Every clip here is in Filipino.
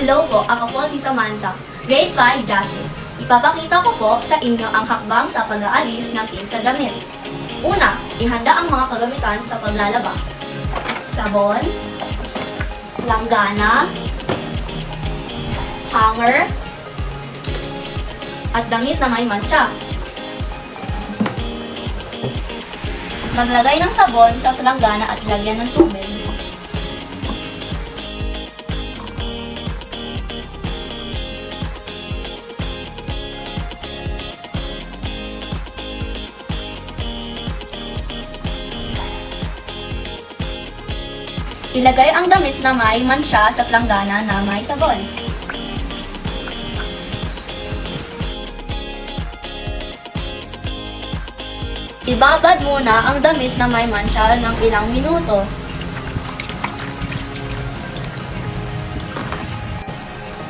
Hello po, ako po si Samantha, grade 5 Dashi. Ipapakita ko po sa inyo ang hakbang sa pag-aalis ng ink sa damit. Una, ihanda ang mga kagamitan sa paglalaba. Sabon, langgana, hanger, at damit na may mantsa. Maglagay ng sabon sa langgana at lagyan ng tubig. Ilagay ang damit na may mansya sa planggana na may sabon. Ibabad muna ang damit na may mansya ng ilang minuto.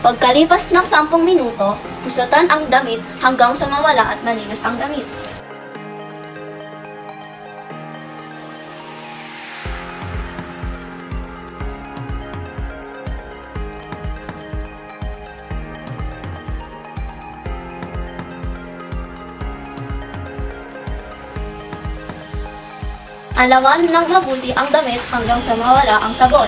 Pagkalipas ng 10 minuto, usutan ang damit hanggang sa mawala at malinis ang damit. Alawan ng mabuti ang damit hanggang sa mawala ang sabon.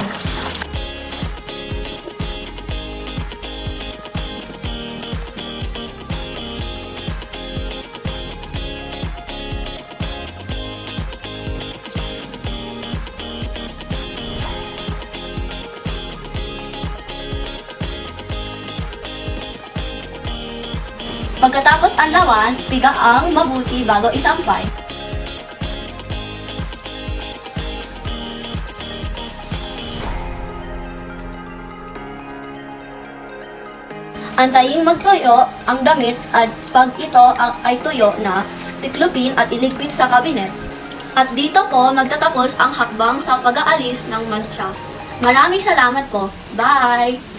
Pagkatapos ang lawan, piga ang mabuti bago isampay. Antayin magtuyo ang damit at pag ito ay tuyo na, tiklopin at iligpit sa kabinet. At dito po magtatapos ang hakbang sa pag-aalis ng mantsa. Maraming salamat po. Bye!